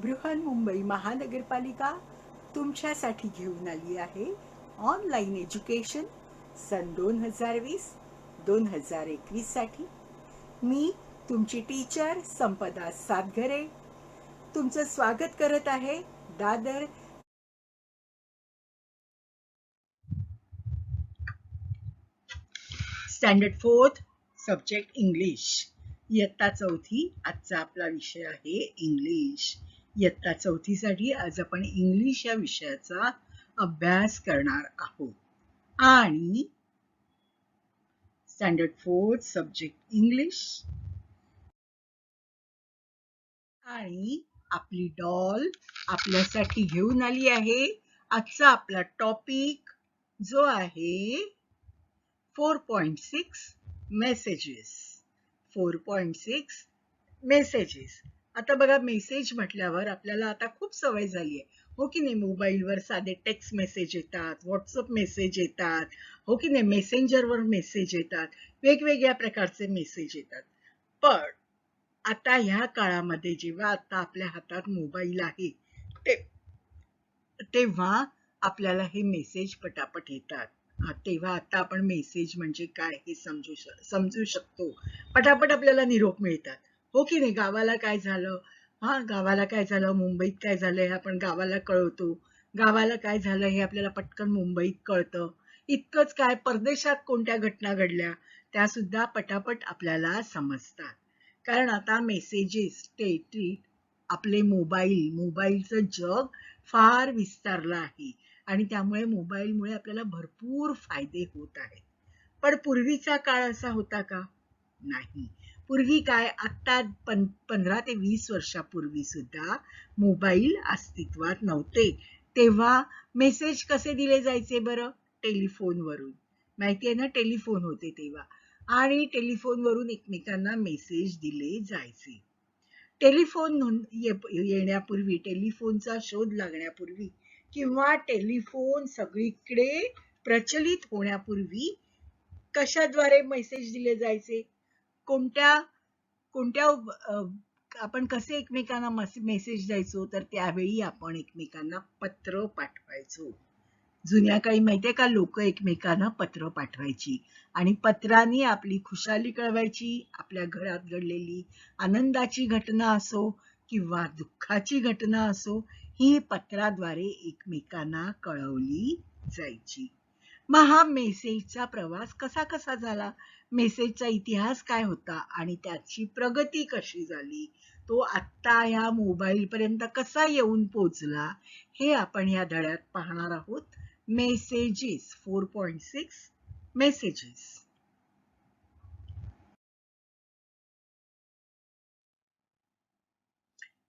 बृहन्मुंबई महानगरपालिका तुमच्यासाठी घेऊन आली आहे ऑनलाईन एज्युकेशन सन 2020-2021 साठी. मी तुमची टीचर संपदा सातघरे तुमचं स्वागत करत आहे दादर स्टँडर्ड 4 सब्जेक्ट इंग्लिश. इयत्ता चौथी आजचा आपला विषय आहे इंग्लिश. इयत्ता चौथीसाठी आज आपण इंग्लिश या विषयाचा अभ्यास करणार आहोत. आणि स्टँडर्ड 4 सब्जेक्ट इंग्लिश आणि आपली डॉल आपल्यासाठी घेऊन आली आहे आजचा आपला टॉपिक जो आहे 4.6 मेसेजेस. 4.6 मेसेजेस. आता बघा, मेसेज म्हटल्यावर आपल्याला आता खूप सवय झाली आहे, हो की नाही. मोबाईलवर साधे टेक्स्ट मेसेज येतात, व्हॉट्सअप मेसेज येतात, हो की नाही, मेसेंजरवर मेसेज येतात, वेगवेगळ्या प्रकारचे मेसेज येतात. पण आता ह्या काळामध्ये जेव्हा आता आपल्या हातात मोबाईल आहे तेव्हा आपल्याला हे मेसेज पटापट येतात. तेव्हा आता आपण मेसेज म्हणजे काय हे समजू शकतो. पटापट आपल्याला निरोप मिळतात, हो की नाही. गावाला काय झालं, गावाला काय झालं, मुंबईत काय झालं हे आपण गावाला कळवतो. गावाला काय झालं हे आपल्याला पटकन मुंबईत कळतं. इतकंच काय, परदेशात कोणत्या घटना घडल्या त्या सुद्धा पटापट आपल्याला समजतात. कारण आता मेसेजेस आपले मोबाईलचं जग फार विस्तारलं आहे आणि त्यामुळे मोबाईलमुळे आपल्याला भरपूर फायदे होत आहेत. पण पूर्वीचा काळ असा होता का? नाही. पूर्वी काय, आता 15 ते 20 वर्षापूर्वी सुद्धा मोबाईल अस्तित्वात नव्हते. तेव्हा मेसेज कसे दिले जायचे बरं? टेलिफोनवरून. माहितीये ना, टेलिफोन होते तेव्हा. आणि टेलिफोनवरून एकमेकांना मेसेज दिले जायचे. टेलिफोन येण्यापूर्वी, टेलिफोनचा शोध लागण्यापूर्वी किंवा टेलिफोन सगळीकडे प्रचलित होण्यापूर्वी कशाद्वारे मेसेज दिले जायचे? कोणत्या कोणत्या आपण कसे एकमेकांना मेसेज द्यायचो? तर त्यावेळी आपण एकमेकांना पत्र पाठवायचो. जुन्या काळी माहितीये का, लोक एकमेकांना पत्र पाठवायची आणि पत्रांनी आपली खुशाली कळवायची. आपल्या घरात घडलेली आनंदाची घटना असो किंवा दुःखाची घटना असो, ही पत्राद्वारे एकमेकांना कळवली जायची. मग हा मेसेजचा प्रवास कसा कसा झाला, मेसेजचा इतिहास काय होता आणि त्याची प्रगती कशी झाली, तो आत्ता ह्या मोबाईल पर्यंत कसा येऊन पोहोचला, हे आपण या धड्यात पाहणार आहोत. Messages, 4.6 messages.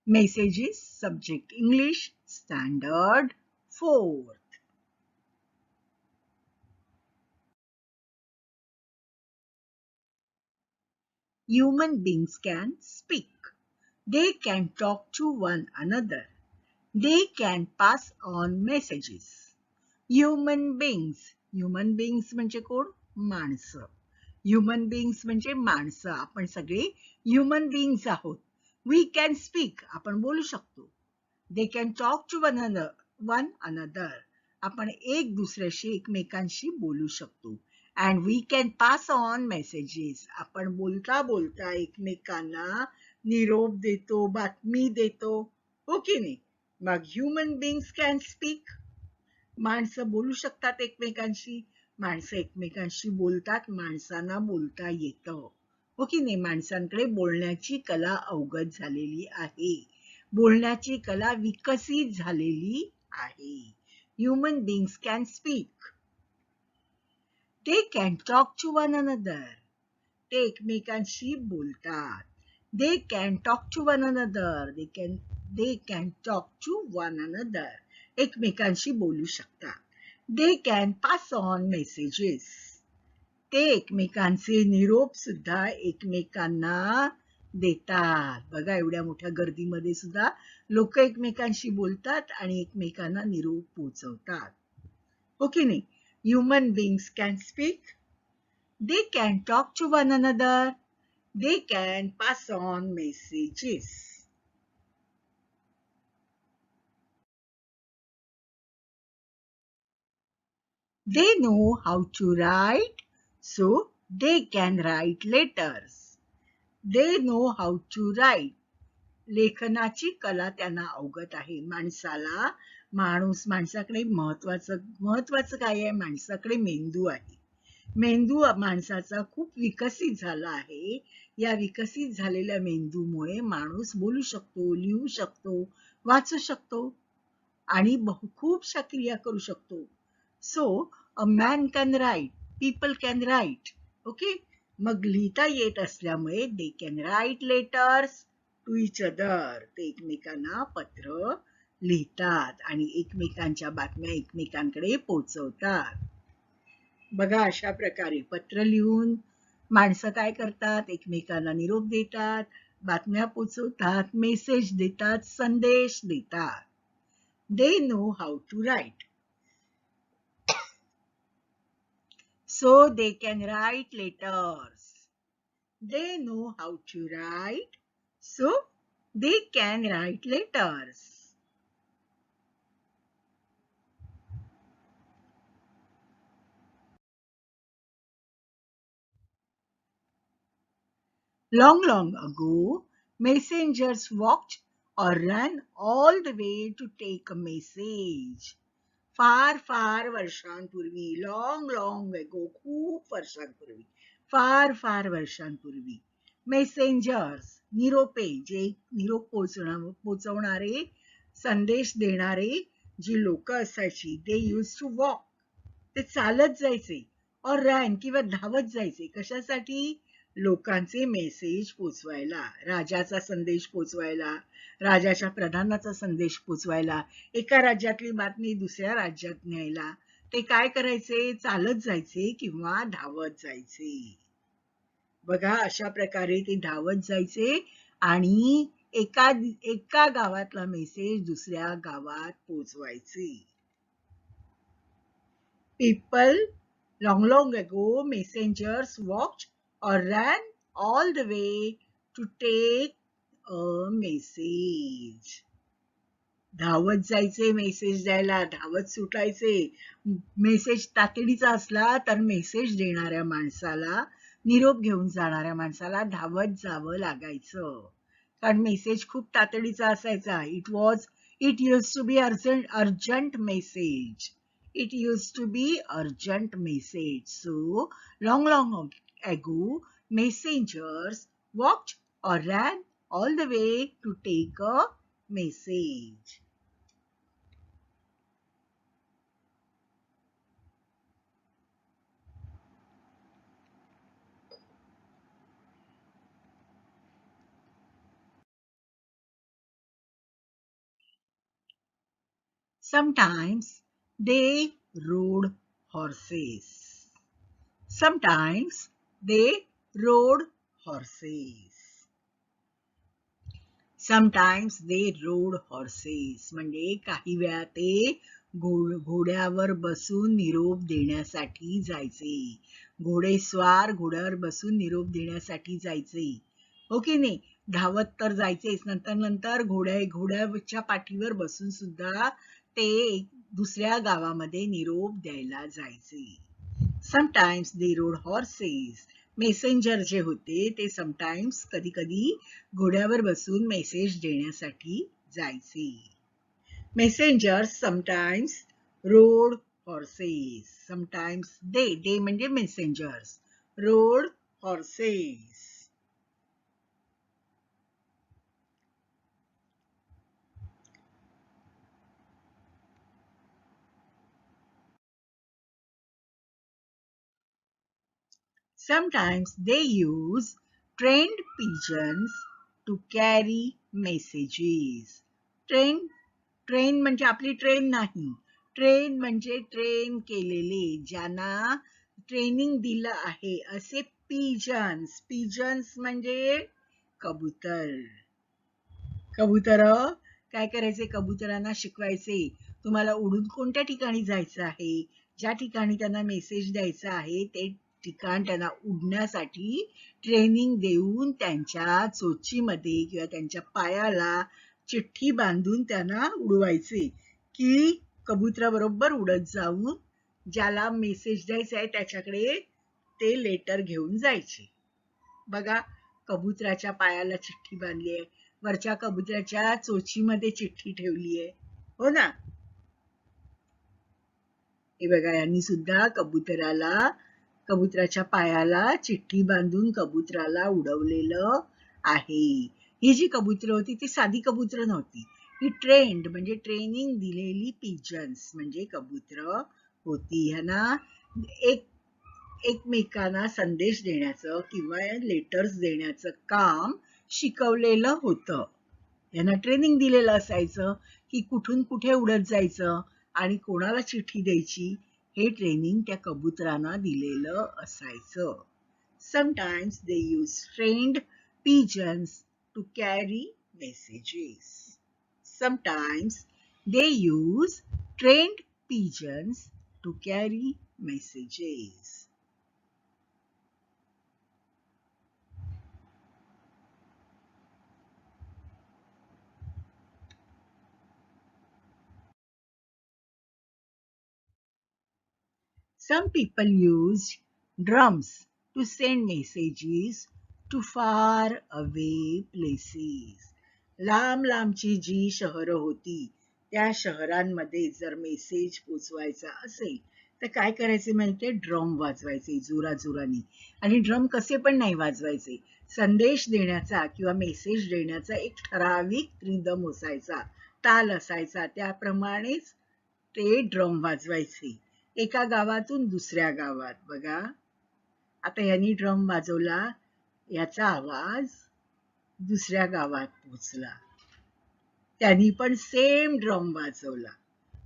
Messages, subject English, standard 4. Human beings can speak. They can talk to one another. They can pass on messages. Human beings म्हणजे कोण? माणसं. ह्युमन बीइंग्स म्हणजे माणसं. आपण सगळे ह्युमन बीइंग्स आहोत. वी कॅन स्पीक, आपण बोलू शकतो. They can talk to one another, आपण एक दुसऱ्याशी एकमेकांशी बोलू शकतो. And we can pass on messages, आपण बोलता बोलता एकमेकांना निरोप देतो, बातमी देतो, हो की नाही. मग ह्युमन बीइंग्स कॅन स्पीक, माणसं बोलू शकतात एकमेकांशी. माणसं एकमेकांशी बोलतात, माणसांना बोलता येतं, हो की नाही. माणसांकडे बोलण्याची कला अवगत झालेली आहे, बोलण्याची कला विकसित झालेली आहे. Human beings can speak. They can talk to one another, ते एकमेकांशी बोलतात. They can talk to one another, they can talk to one another, एकमेकांशी बोलू शकतात. They can pass on messages, ते एकमेकांचे निरोप सुद्धा एकमेकांना देतात. बघा, एवढ्या मोठ्या गर्दीमध्ये सुद्धा लोक एकमेकांशी बोलतात आणि एकमेकांना निरोप पोहोचवतात, हो की नाही. Human beings can speak. They can talk to one another. They can pass on messages. They know how to write, so they can write letters. They know how to write. लेखनाची कला त्यांना अवगत आहे. माणसाकडे महत्वाचं काय आहे? माणसाकडे मेंदू आहे. मेंदू माणसाचा खूप विकसित झाला आहे. या विकसित झालेल्या मेंदूमुळे माणूस बोलू शकतो, लिहू शकतो, वाचू शकतो आणि खूपशा क्रिया करू शकतो. So a man can write, people can write. Okay, मग लिहिता येत असल्यामुळे they can write letters to each other. ते एकमेकांना पत्र लिहितात आणि एकमेकांच्या बातम्या एकमेकांकडे पोहोचवतात. बघा, अशा प्रकारे पत्र लिहून माणसं काय करतात? एकमेकांना निरोप देतात, बातम्या पोहोचवतात, मेसेज देतात, संदेश देतात. They know how to write. So they can write letters. They know how to write. So they can write letters. Long, long ago, messengers walked or ran all the way to take a message. फार फार वर्षांपूर्वी, long long अगो, खूप वर्षांपूर्वी, फार फार वर्षांपूर्वी, मेसेंजर्स, निरोपे, जे निरोप पोचवणारे, संदेश देणारे जी लोक असायची, दे यूज टू वॉक, ते चालत जायचे, और रॅन किंवा धावत जायचे. कशासाठी? लोकांचे मेसेज पोचवायला, राजाचा संदेश पोचवायला, राजाच्या प्रधानाचा संदेश पोचवायला, एका राज्यातली बातमी दुसऱ्या राज्यात न्यायला. ते काय करायचे? चालत जायचे किंवा धावत जायचे. बघा, अशा प्रकारे ते धावत जायचे आणि एका गावातला मेसेज दुसऱ्या गावात पोचवायचे. People, long, long ago, messengers walked or ran all the way to take a message. धावत जायचे मेसेज द्यायला, धावत सुटायचे. मेसेज तातडीचा असला तर मेसेज देणाऱ्या माणसाला, निरोप घेऊन जाणाऱ्या माणसाला धावत जावं लागायचं, कारण मेसेज खूप तातडीचा असायचा. It used to be urgent message. It used to be urgent message. So, long, long ago, messengers walked or ran all the way to take a message. Sometimes they rode horses. Sometimes they rode horses. Sometimes they rode horses. म्हणजे काही वेळा ते घोड्यावर बसून निरोप देण्यासाठी जायचे. घोडेस्वार घोड्यावर बसून निरोप देण्यासाठी जायचे. हो की नाही? धावत तर जायचेच, नंतर घोड्याच्या पाठीवर बसून सुद्धा ते दुसऱ्या गावामध्ये निरोप द्यायला जायचे. Sometimes they rode horses. Messenger जे होते ते समटाइम्स कधी कधी घोड्यावर बसून मेसेज देण्यासाठी जायचे. Messengers sometimes rode horses. Sometimes they म्हणजे messengers, rode horses. Sometimes they use trained pigeons to carry messages. Train म्हणजे आपली ट्रेन नाही. ट्रेन म्हणजे ट्रेन केलेले, ज्यांना ट्रेनिंग दिलं आहे असे पिजन्स. पिजन्स म्हणजे कबूतर. कबूतर काय करायचे? कबुतरांना शिकवायचे, तुम्हाला उडून कोणत्या ठिकाणी जायचं आहे, ज्या ठिकाणी त्यांना मेसेज द्यायचा आहे ते ठिकाण त्यांना उडण्यासाठी ट्रेनिंग देऊन त्यांच्या चोचीमध्ये किंवा त्यांच्या पायाला चिठ्ठी बांधून त्यांना उडवायचे की कबुतराबरोबर उडत जाऊन ज्याला मेसेज द्यायचा आहे त्याच्याकडे ते लेटर घेऊन जायचे. बघा, कबुतराच्या पायाला चिठ्ठी बांधली आहे, वरच्या कबुतराच्या चोचीमध्ये चिठ्ठी ठेवली आहे, हो ना. हे बघा, यांनी सुद्धा कबुतराच्या पायाला चिठ्ठी बांधून कबुतराला उडवलेलं आहे. ही जी कबूतर होती ती साधी कबूतर नव्हती, ही ट्रेंड म्हणजे ट्रेनिंग दिलेली पिजन्स म्हणजे कबूतर होती. ह्यांना एक एकमेकांना संदेश देण्याचं किंवा लेटर्स देण्याचं काम शिकवलेलं होतं. यांना ट्रेनिंग दिलेलं असायचं की कुठून कुठे उडत जायचं आणि कोणाला चिठ्ठी द्यायची, हे ट्रेनिंग त्या कबुतरांना दिलेलं असायचं. Sometimes they use trained pigeons to carry messages. Sometimes they use trained pigeons to carry messages. Some people used drums to send messages to far away places. लांब लांबची जी शहरं होती त्या शहरांमध्ये जर मेसेज पोचवायचा असेल तर काय करायचे माहितीये, ड्रम वाजवायचे जोराजोराने. आणि ड्रम कसे पण नाही वाजवायचे, संदेश देण्याचा किंवा मेसेज देण्याचा एक ठराविक रिदम असायचा, ताल असायचा, त्याप्रमाणेच ते ड्रम वाजवायचे एका गावातून दुसऱ्या गावात. बघा, आता यांनी ड्रम वाजवला, याचा आवाज दुसऱ्या गावात पोचला, त्यांनी पण सेम ड्रम वाजवला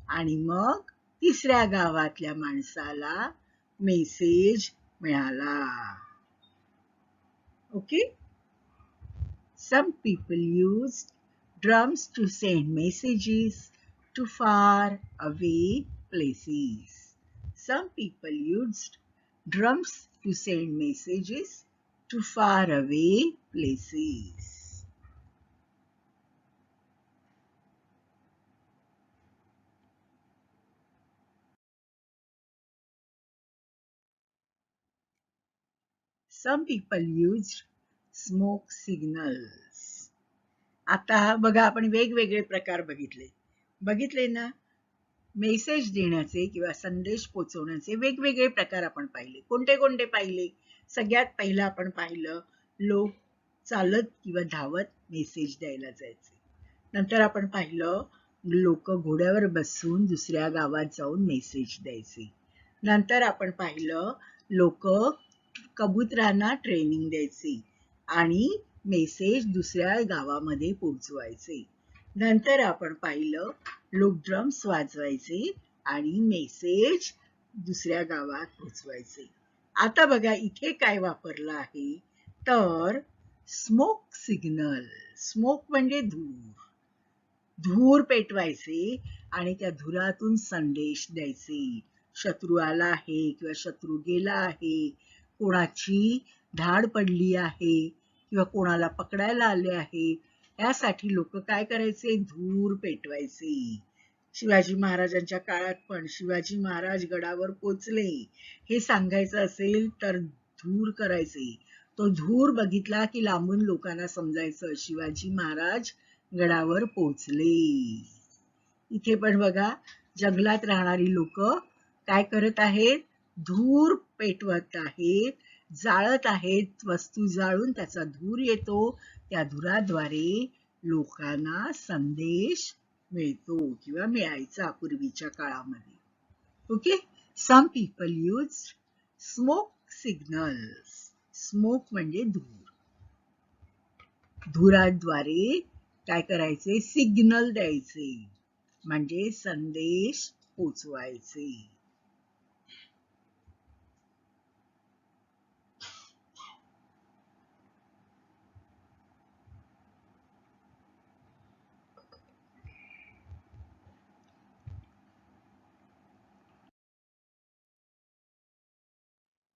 आणि मग तिसऱ्या गावातल्या माणसाला मेसेज मिळाला. Okay. Some people used drums to send messages to far away places. Some people used drums to send messages to far away places. Some people used smoke signals. आता बघा, आपण वेगवेगळे प्रकार बघितले ना. मेसेज देण्याचे किंवा संदेश पोचवण्याचे वेगवेगळे प्रकार आपण पाहिले. कोणते कोणते पाहिले? सगळ्यात पहिलं आपण पाहिलं, लोक चालत किंवा धावत मेसेज द्यायला जायचे. नंतर आपण पाहिलं, लोक घोड्यावर बसून दुसऱ्या गावात जाऊन मेसेज द्यायचे. नंतर आपण पाहिलं, लोक कबुतरांना ट्रेनिंग द्यायचे आणि मेसेज दुसऱ्या गावामध्ये पोहोचवायचे. नंतर आपण पाहिलं, लोक ड्रम्स वाजवायचे आणि मेसेज दुसऱ्या गावात पोहोचवायचे. आता बघा, इथे काय वापरलं आहे तर स्मोक सिग्नल. स्मोक म्हणजे धूर पेटवायचे आणि त्या धुरातून संदेश द्यायचे. शत्रू आला आहे किंवा शत्रू गेला आहे, कोणाची धाड पडली आहे किंवा कोणाला पकडायला आले आहे, यासाठी लोक काय करायचे, धूर पेटवायचे. शिवाजी महाराजांच्या काळात पण शिवाजी महाराज गडावर पोचले हे सांगायचं असेल तर धूर करायचे. तो धूर बघितला की लांबून लोकांना समजायचं शिवाजी महाराज गडावर पोचले. इथे पण बघा, जंगलात राहणारी लोक काय करत आहेत, धूर पेटवत आहेत, जाळत आहेत, वस्तू जाळून त्याचा धूर येतो, त्या धुराद्वारे लोकांना संदेश मिळतो किंवा मिळायचा पूर्वीच्या काळामध्ये. Okay. Some people use smoke signals. Smoke म्हणजे धूर. धुराद्वारे काय करायचे, सिग्नल द्यायचे म्हणजे संदेश पोचवायचे.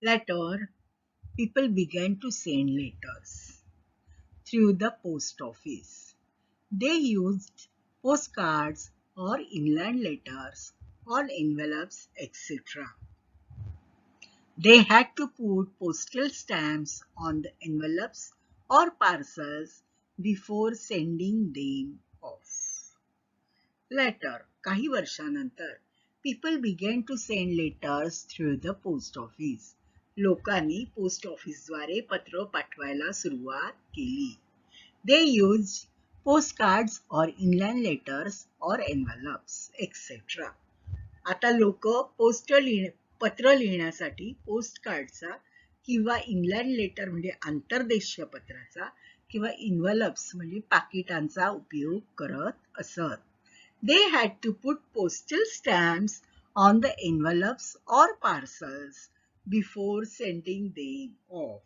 Later, people began to send letters through the post office. They used postcards or inland letters on envelopes, etc. They had to put postal stamps on the envelopes or parcels before sending them off. Later, काही वर्षानंतर, people began to send letters through the post office. लोकांनी post ऑफिसद्वारे पत्र पाठवायला सुरुवात केली. They used postcards or inland letters or envelopes, etc. आता लोक पत्र लिहिण्यासाठी पोस्ट कार्डचा किंवा इनलँड लेटर म्हणजे आंतरदेशीय पत्राचा किंवा इन्व्हलप्स म्हणजे पाकिटांचा उपयोग करत असत. They had to put postal stamps on the envelopes or parcels before sending them off.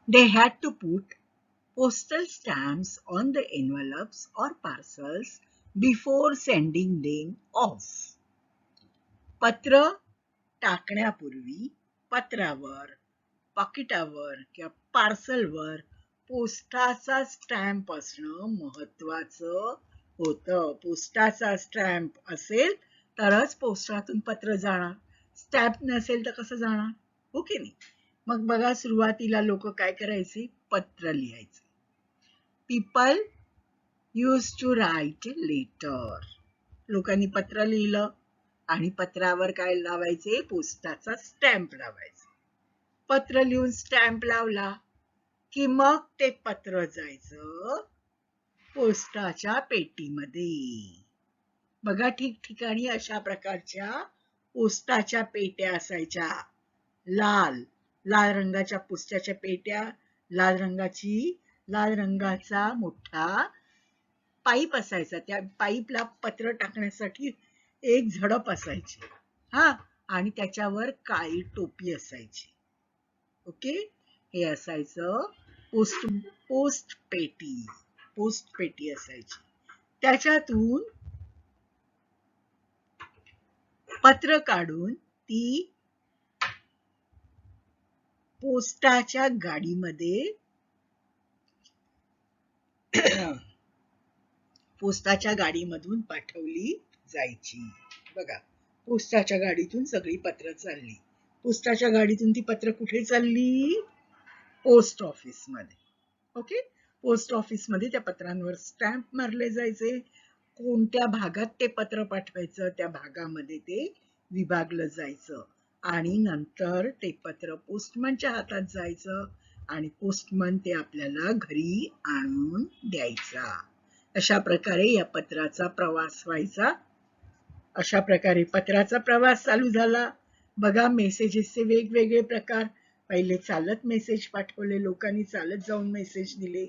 They had to put postal stamps on the envelopes or parcels before sending them off. पत्र टाकण्यापूर्वी पत्रावर, पाकिटावर किंवा पार्सलवर पोस्टाचा स्टॅम्प असणं महत्वाचं होतं. पोस्टाचा stamp असेल तरच पोस्टातून पत्र जाणार. स्टॅम्प नसेल तर कसं जाणार? हो की नाही? मग बघा सुरुवातीला लोक काय करायचे? पत्र लिहायचे. People used to write letter. लोकांनी पत्र लिहिलं आणि पत्रावर काय लावायचे? पोस्टाचा स्टॅम्प लावायचे. पत्र लिहून स्टॅम्प लावला की मग ते पत्र जायचं पोस्टाच्या पेटीमध्ये. बघा ठिकठिकाणी अशा प्रकारच्या पोस्टाच्या पेट्या असायच्या. लाल रंगाच्या पोस्टाच्या पेट्या, लाल रंगाचा मोठा पाईप असायचा. त्या पाईपला पत्र टाकण्यासाठी एक झडप असायची. आणि त्याच्यावर काळी टोपी असायची. ओके, हे असायचं पोस्ट पेटी असायची. त्याच्यातून पत्र काढून ती पोस्टाच्या गाडीमधून पाठवली जायची. बघा, पोस्टाच्या गाडीतून सगळी पत्र चालली. पोस्टाच्या गाडीतून ती पत्र कुठे चालली? पोस्ट ऑफिस मध्ये. ओके, पोस्ट ऑफिस मध्ये त्या पत्रांवर स्टॅम्प मारले जायचे. कोणत्या भागात ते पत्र पाठवायचं त्या भागामध्ये ते विभागलं जायचं आणि नंतर ते पत्र पोस्टमनच्या हातात जायचं आणि पोस्टमन ते आपल्याला घरी आणून द्यायचा. अशा प्रकारे या पत्राचा प्रवास व्हायचा. अशा प्रकारे पत्राचा प्रवास चालू झाला. बघा, मेसेजेसचे वेगवेगळे प्रकार. पहिले चालत मेसेज पाठवले, लोकांनी चालत जाऊन मेसेज दिले.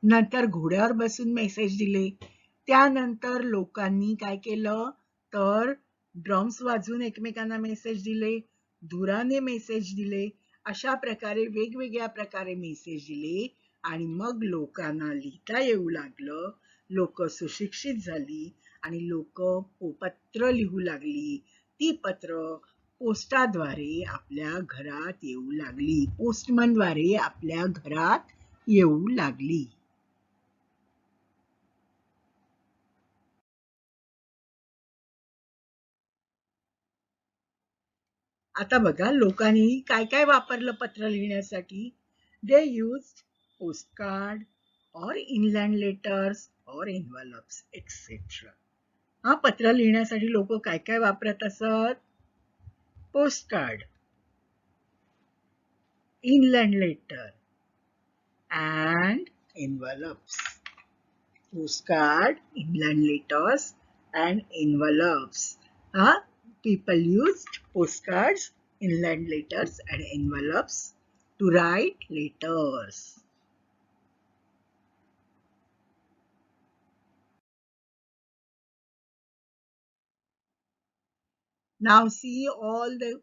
नंतर घोड्यावर बसून मेसेज दिले. त्यानंतर लोकांनी काय केलं तर ड्रम्स वाजवून एकमेकांना मेसेज दिले, धुराने मेसेज दिले. अशा प्रकारे वेगवेगळ्या प्रकारे मेसेज दिले आणि मग लोकांना लिहिता येऊ लागलं. लोक सुशिक्षित झाली आणि लोक पत्र लिहू लागली. ती पत्र पोस्टाद्वारे आपल्या घरात येऊ लागली. पोस्टमनद्वारे आपल्या घरात येऊ लागली. आता बघा, लोकांनी काय काय वापरलं पत्र लिहिण्यासाठी? दे यूज्ड पोस्टकार्ड और इनलँड लेटर्स और एन्व्हलप्स एक्सेट्रा. पत्र लिहिण्यासाठी लोक काय काय वापरत असत? Postcard, inland letter and envelopes. Postcard, inland letters and envelopes. People used postcards, inland letters and envelopes to write letters. Now see all the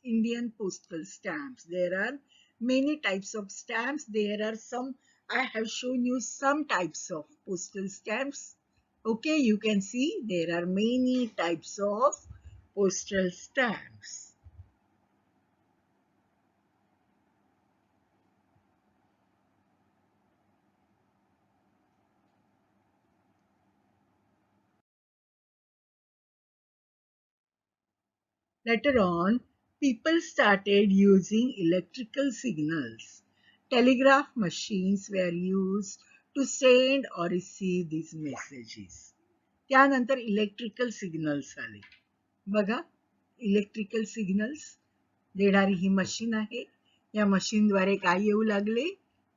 Indian postal stamps. There are many types of stamps. There are some I have shown you some types of postal stamps. Okay, you can see there are many types of postal stamps. Later on, people started using electrical signals. Telegraph machines were used to send or receive these messages. त्यानंतर electrical signals आले. बघा, electrical signals देणारी ही machine आहे. या मशीनद्वारे काय येऊ लागले?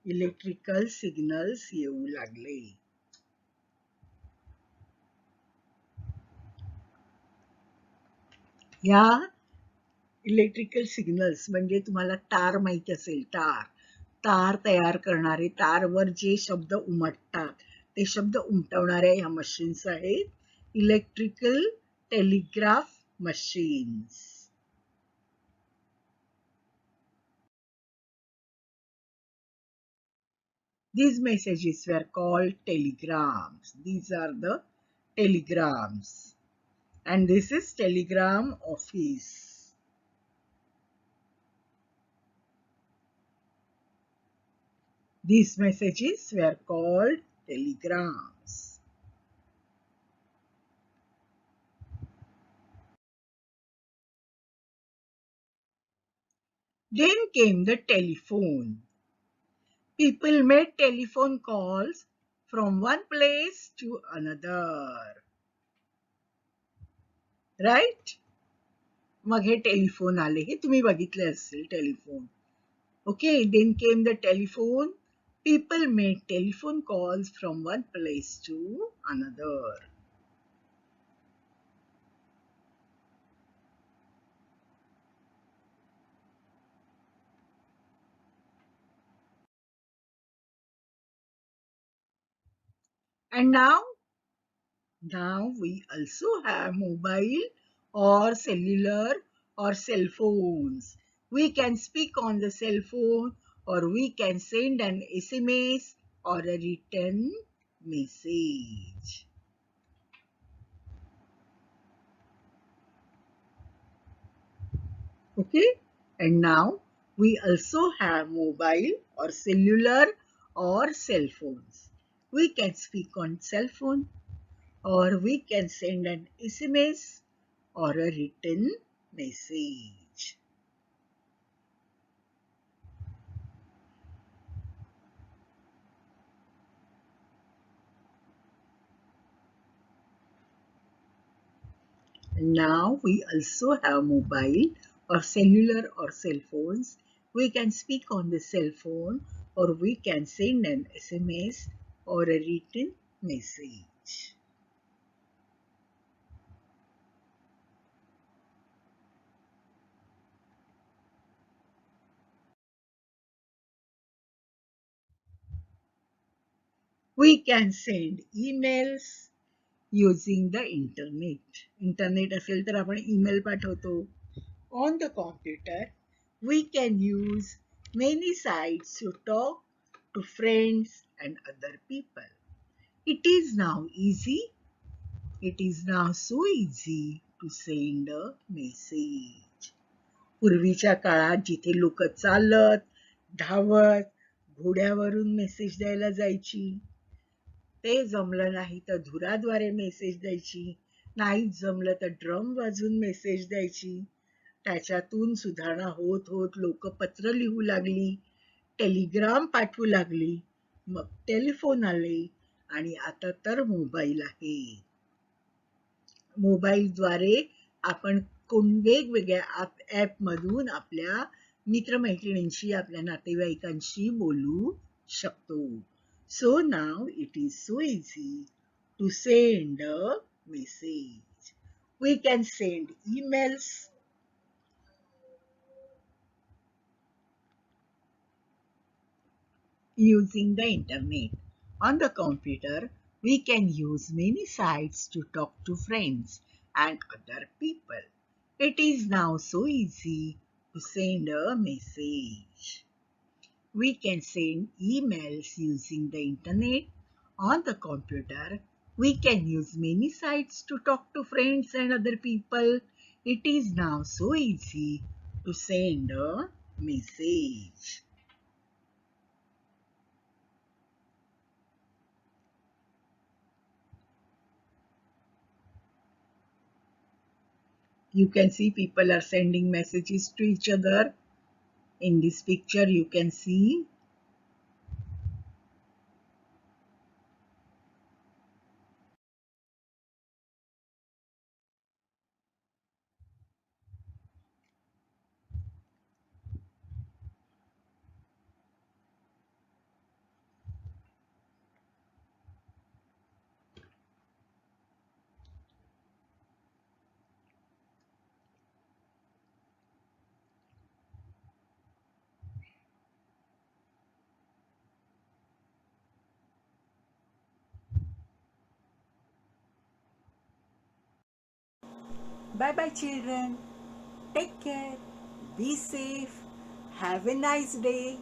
इलेक्ट्रिकल सिग्नल्स येऊ लागले. या इलेक्ट्रिकल सिग्नल्स म्हणजे तुम्हाला तार माहिती असेल, तार तार तयार करणारे, तारवर जे शब्द उमटतात ते शब्द उमटवणाऱ्या या मशीन्स आहेत electrical telegraph machines. These messages were called telegrams. These are the telegrams. And this is telegram office. These messages were called telegrams. Then came the telephone. People made telephone calls from one place to another. Right? मग हे telephone आले, हे तुम्ही बघितले असेल telephone. Okay, then came the telephone. People made telephone calls from one place to another. And now we also have mobile or cellular or cell phones. We can speak on the cell phone or we can send an SMS or a written message. Okay, and now we also have mobile or cellular or cell phones. We can speak on cell phone or we can send an SMS or a written message. Now we also have mobile or cellular or cell phones. We can speak on the cell phone or we can send an SMS or a written message. We can send emails using the internet. Internet असेल तर आपण email पाठवतो. On the computer, we can use many sites to talk to friends and other people. It is now easy. It is now so easy to send a message. पूर्वीच्या काळात जिथे लोक चालत, धावत, घोड्यावरून मेसेज द्यायला जायची, ते जमलं नाही तर धुराद्वारे मेसेज द्यायची, नाहीच जमलं तर ड्रम वाजून मेसेज द्यायची. त्याच्यातून सुधारणा होत होत लोक पत्र लिहू लागली, टेलिग्राम पाठवू लागली, मग टेलिफोन आले आणि आता तर मोबाईल आहे. मोबाईलद्वारे आपण वेगवेगळ्या ॲपमधून आपल्या मित्रमैत्रिणींशी, आपल्या नातेवाईकांशी बोलू शकतो. So now it is so easy to send a message. We can send emails. Using the internet. On the computer, we can use many sites to talk to friends and other people. It is now so easy to send a message. We can send emails using the internet on the computer. We can use many sites to talk to friends and other people. It is now so easy to send a message. You can see people are sending messages to each other. In this picture, you can see. Bye bye, children. Take care. Be safe. Have a nice day.